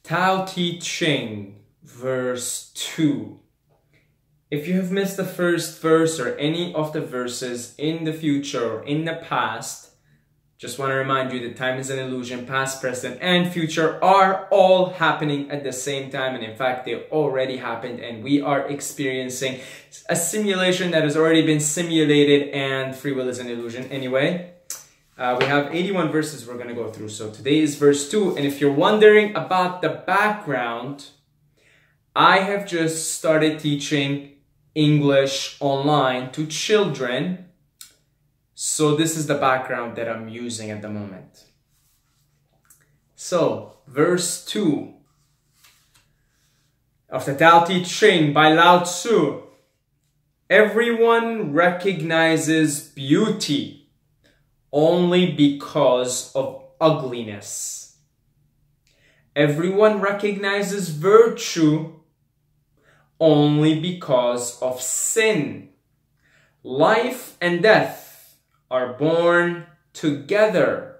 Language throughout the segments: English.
Tao Te Ching, verse 2. If you have missed the first verse or any of the verses in the future or in the past, just want to remind you that time is an illusion. Past, present, and future are all happening at the same time. And in fact, they already happened and we are experiencing a simulation that has already been simulated, and free will is an illusion anyway. We have 81 verses we're going to go through. So today is verse 2. And if you're wondering about the background, I have just started teaching English online to children. So this is the background that I'm using at the moment. So, verse 2 of the Tao Te Ching by Lao Tzu. Everyone recognizes beauty only because of ugliness. Everyone recognizes virtue only because of sin. Life and death are born together.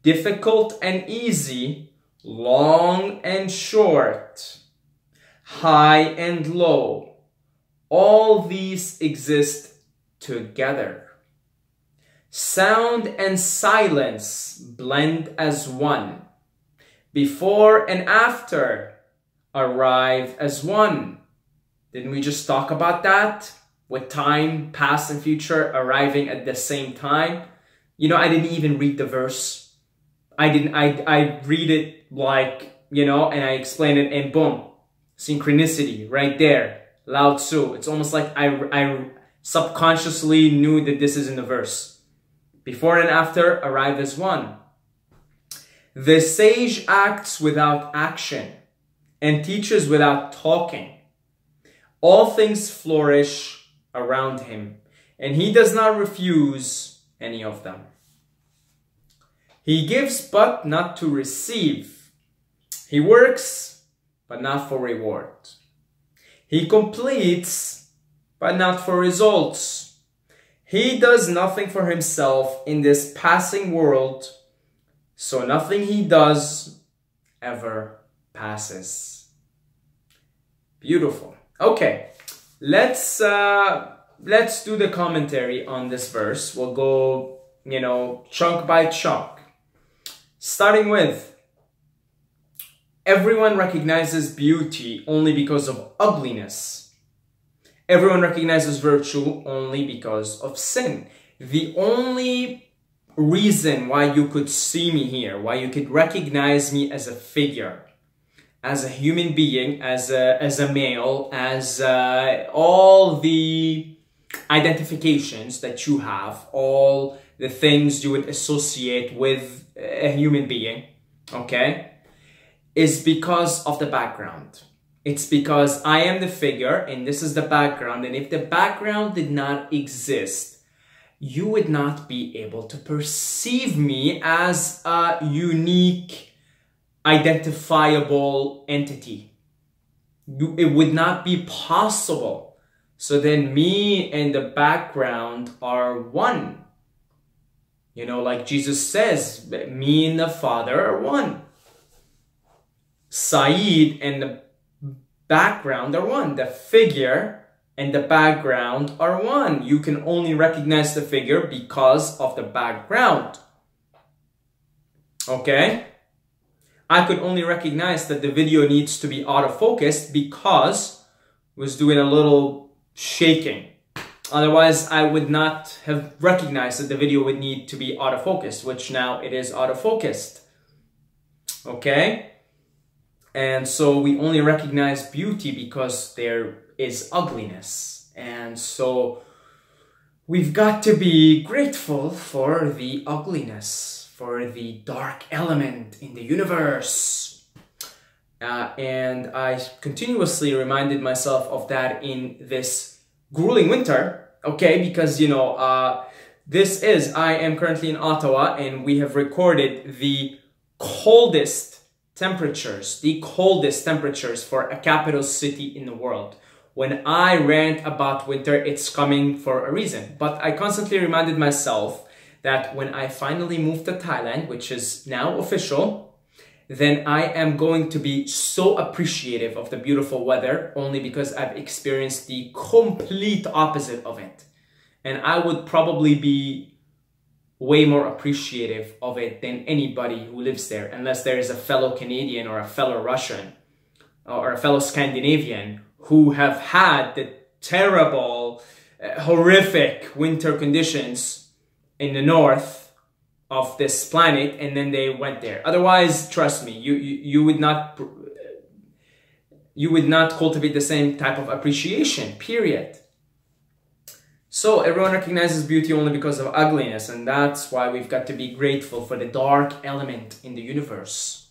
Difficult and easy, long and short, high and low, all these exist together. Sound and silence blend as one. Before and after arrive as one. Didn't we just talk about that? With time, past and future arriving at the same time. You know, I didn't even read the verse. I read it like, you know, and I explain it and boom. Synchronicity right there. Lao Tzu. It's almost like I subconsciously knew that this is in the verse. Before and after arrive as one. The sage acts without action and teaches without talking. All things flourish around him, and he does not refuse any of them. He gives but not to receive. He works but not for reward. He completes but not for results. He does nothing for himself in this passing world, so nothing he does ever passes. Beautiful. Okay, let's do the commentary on this verse. We'll go, you know, chunk by chunk. Starting with, everyone recognizes beauty only because of ugliness. Everyone recognizes virtue only because of sin. The only reason why you could see me here, why you could recognize me as a figure, as a human being, as a male, as all the identifications that you have, all the things you would associate with a human being, okay, is because of the background. It's because I am the figure and this is the background. And if the background did not exist, you would not be able to perceive me as a unique, identifiable entity. It would not be possible. So then me and the background are one. You know, like Jesus says, me and the Father are one. Saeed and the background are one. The figure and the background are one. You can only recognize the figure because of the background. Okay? I could only recognize that the video needs to be autofocused because I was doing a little shaking. Otherwise, I would not have recognized that the video would need to be autofocused, which now it is autofocused. Okay? And so we only recognize beauty because there is ugliness. And so we've got to be grateful for the ugliness, for the dark element in the universe. And I continuously reminded myself of that in this grueling winter, okay? Because, you know, I am currently in Ottawa and we have recorded the coldest temperatures for a capital city in the world. When I rant about winter, it's coming for a reason. But I constantly reminded myself that when I finally moved to Thailand, which is now official, then I am going to be so appreciative of the beautiful weather only because I've experienced the complete opposite of it. And I would probably be way more appreciative of it than anybody who lives there, unless there is a fellow Canadian or a fellow Russian or a fellow Scandinavian who have had the terrible, horrific winter conditions in the north of this planet, and then they went there. Otherwise, trust me, you would not cultivate the same type of appreciation, period. So everyone recognizes beauty only because of ugliness, and that's why we've got to be grateful for the dark element in the universe.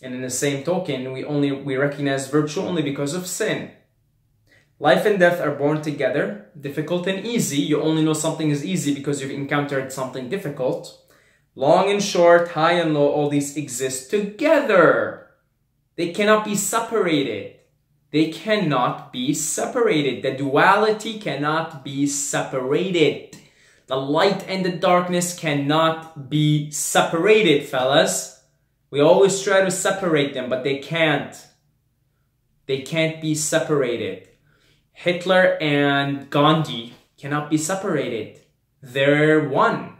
And in the same token, we recognize virtue only because of sin. Life and death are born together, difficult and easy. You only know something is easy because you've encountered something difficult. Long and short, high and low, all these exist together. They cannot be separated. They cannot be separated. The duality cannot be separated. The light and the darkness cannot be separated, fellas. We always try to separate them, but they can't. They can't be separated. Hitler and Gandhi cannot be separated. They're one.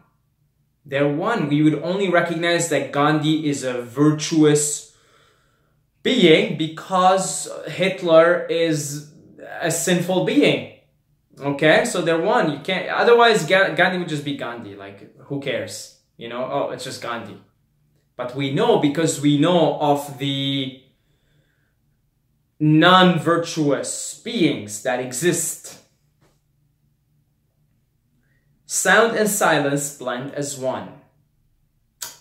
They're one. We would only recognize that Gandhi is a virtuous being because Hitler is a sinful being. Okay, so they're one. You can't. Otherwise, Gandhi would just be Gandhi. Like, who cares? You know, oh, it's just Gandhi. But we know because we know of the non-virtuous beings that exist. Sound and silence blend as one.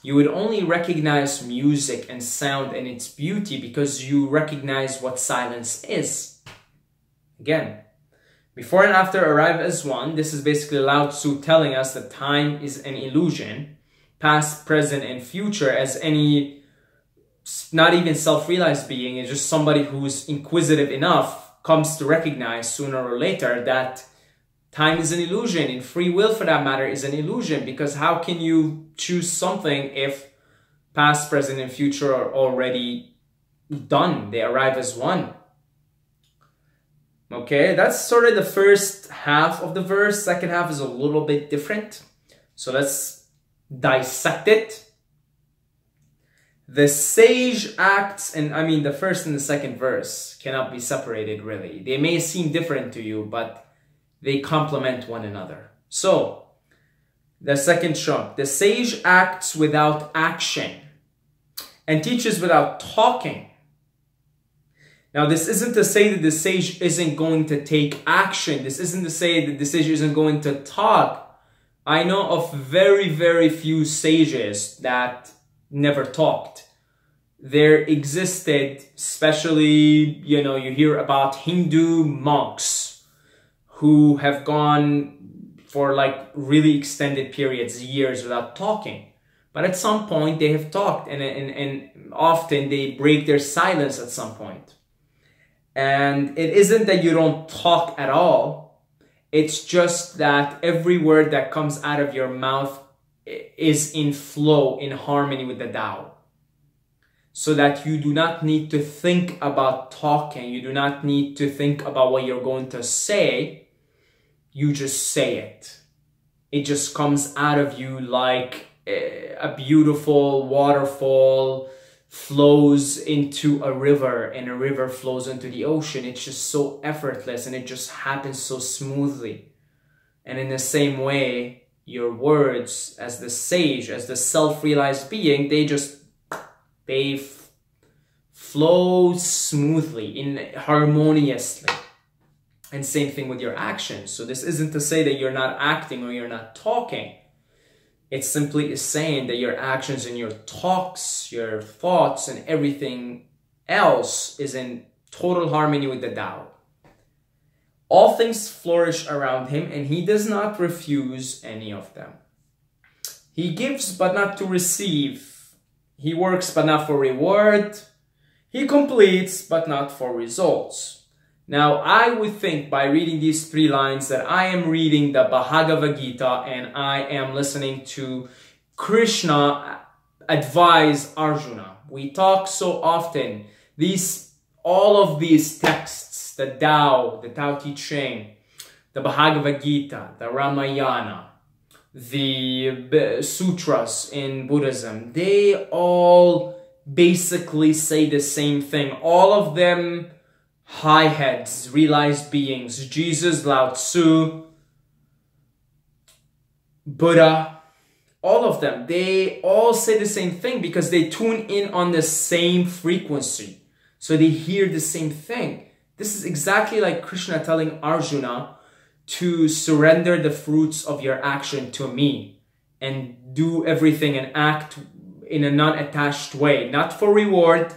You would only recognize music and sound and its beauty because you recognize what silence is. Again, before and after arrive as one. This is basically Lao Tzu telling us that time is an illusion, past, present, and future, as any not even self-realized being is just somebody who's inquisitive enough comes to recognize sooner or later that time is an illusion, and free will for that matter is an illusion, because how can you choose something if past, present, and future are already done? They arrive as one. Okay, that's sort of the first half of the verse. Second half is a little bit different. So let's dissect it. The sage acts, and I mean the first and the second verse cannot be separated really. They may seem different to you, but they complement one another. So, the second chunk. The sage acts without action and teaches without talking. Now, this isn't to say that the sage isn't going to take action. This isn't to say that the sage isn't going to talk. I know of very, very few sages that never talked. There existed, especially, you know, you hear about Hindu monks who have gone for like really extended periods, years without talking. But at some point they have talked, and often they break their silence at some point. And it isn't that you don't talk at all. It's just that every word that comes out of your mouth is in flow, in harmony with the Tao. So that you do not need to think about talking. You do not need to think about what you're going to say. You just say it. It just comes out of you like a beautiful waterfall flows into a river, and a river flows into the ocean. It's just so effortless, and it just happens so smoothly. And in the same way, your words as the sage, as the self-realized being, they flow smoothly, harmoniously. And same thing with your actions. So this isn't to say that you're not acting or you're not talking. It simply is saying that your actions and your talks, your thoughts, and everything else is in total harmony with the Tao. All things flourish around him, and he does not refuse any of them. He gives, but not to receive. He works, but not for reward. He completes, but not for results. Now, I would think by reading these 3 lines that I am reading the Bhagavad Gita and I am listening to Krishna advise Arjuna. We talk so often, all of these texts, the Tao, the Tao Te Ching, the Bhagavad Gita, the Ramayana, the sutras in Buddhism, they all basically say the same thing. All of them high heads, realized beings, Jesus, Lao Tzu, Buddha, all of them, they all say the same thing because they tune in on the same frequency. So they hear the same thing. This is exactly like Krishna telling Arjuna to surrender the fruits of your action to me and do everything and act in a non-attached way. Not for reward,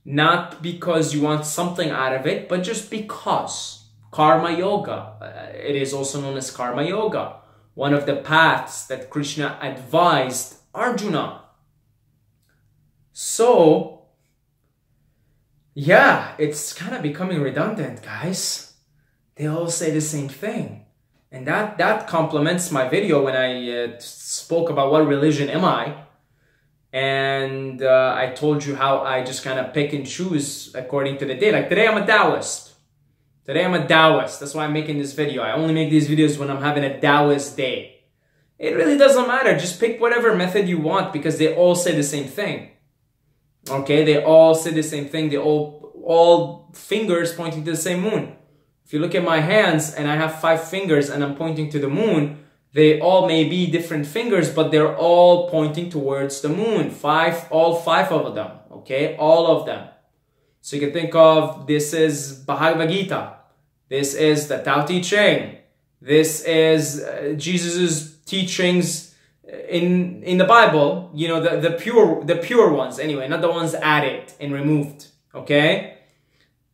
not because you want something out of it, but just because. Karma yoga, it is also known as karma yoga. One of the paths that Krishna advised Arjuna. So, yeah, it's kind of becoming redundant, guys. They all say the same thing. And that complements my video when I spoke about what religion am I. And I told you how I just kind of pick and choose according to the day. Like today I'm a Taoist. Today I'm a Taoist. That's why I'm making this video. I only make these videos when I'm having a Taoist day. It really doesn't matter. Just pick whatever method you want because they all say the same thing. Okay, they all say the same thing. They all fingers pointing to the same moon. If you look at my hands and I have 5 fingers and I'm pointing to the moon, they all may be different fingers, but they're all pointing towards the moon. All 5 of them, okay? All of them. So you can think of, this is Bhagavad Gita. This is the Tao Te Ching. This is Jesus's teachings in the Bible. You know, the pure ones anyway, not the ones added and removed, okay?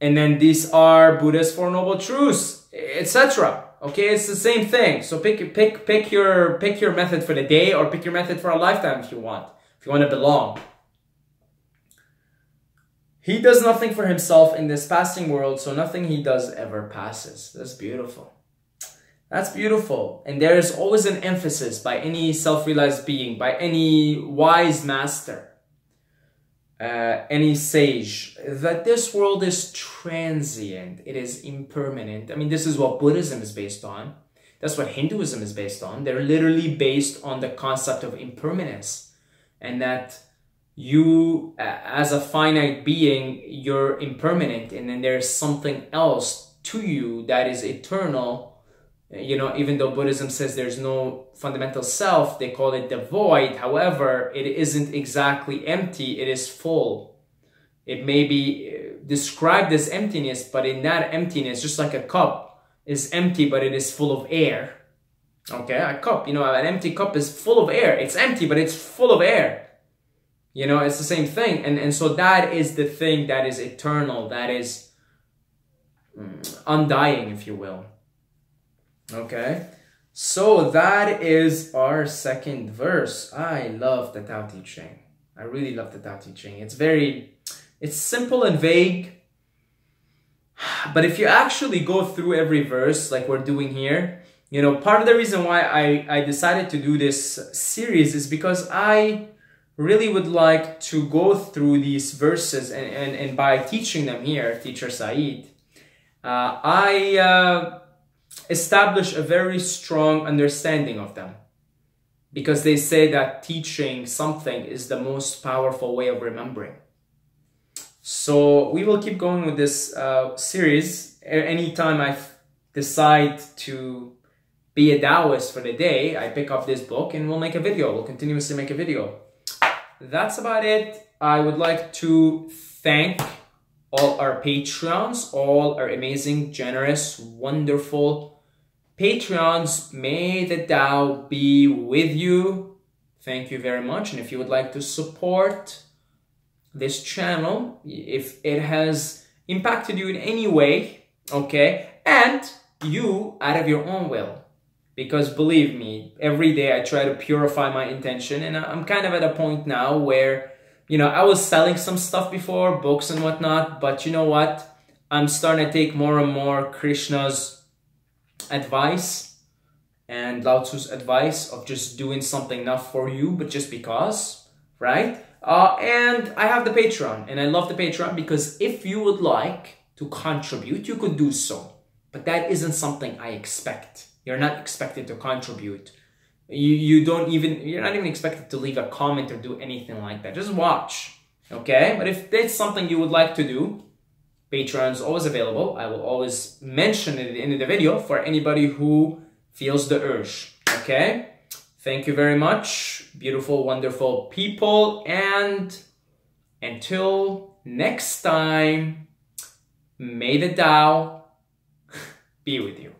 And then these are Buddha's Four Noble Truths, etc. Okay, it's the same thing. So pick your method for the day, or pick your method for a lifetime if you want to belong. He does nothing for himself in this passing world, so nothing he does ever passes. That's beautiful. That's beautiful. And there is always an emphasis by any self-realized being, by any wise master, any sage, that this world is transient. It is impermanent. I mean, this is what Buddhism is based on. That's what Hinduism is based on. They're literally based on the concept of impermanence, and that you, as a finite being, you're impermanent, and then there's something else to you that is eternal. You know, even though Buddhism says there's no fundamental self, they call it the void. However, it isn't exactly empty, it is full. It may be described as emptiness, but in that emptiness, just like a cup is empty, but it is full of air. Okay, a cup, you know, an empty cup is full of air. It's empty, but it's full of air. You know, it's the same thing. And so that is the thing that is eternal, that is undying, if you will. Okay, so that is our second verse. I love the Tao Te Ching. I really love the Tao Te Ching. It's simple and vague. But if you actually go through every verse like we're doing here, you know, part of the reason why I decided to do this series is because I really would like to go through these verses, and by teaching them here, Teacher Saeed, I establish a very strong understanding of them, because they say that teaching something is the most powerful way of remembering. So we will keep going with this series. Anytime I decide to be a Taoist for the day, I pick up this book and we'll make a video. We'll continuously make a video. That's about it. I would like to thank all our Patreons, all our amazing, generous, wonderful Patreons. May the Tao be with you. Thank you very much. And if you would like to support this channel, if it has impacted you in any way, okay, and you out of your own will, because believe me, every day I try to purify my intention, and I'm kind of at a point now where, you know, I was selling some stuff before, books and whatnot, but you know what? I'm starting to take more and more Krishna's advice and Lao Tzu's advice of just doing something not for you, but just because. right? And I have the Patreon, and I love the Patreon because if you would like to contribute, you could do so. But that isn't something I expect. You're not expected to contribute. You're not even expected to leave a comment or do anything like that. Just watch, okay? But if that's something you would like to do, Patreon is always available. I will always mention it at the end of the video for anybody who feels the urge, okay? Thank you very much, beautiful, wonderful people, and until next time, may the Tao be with you.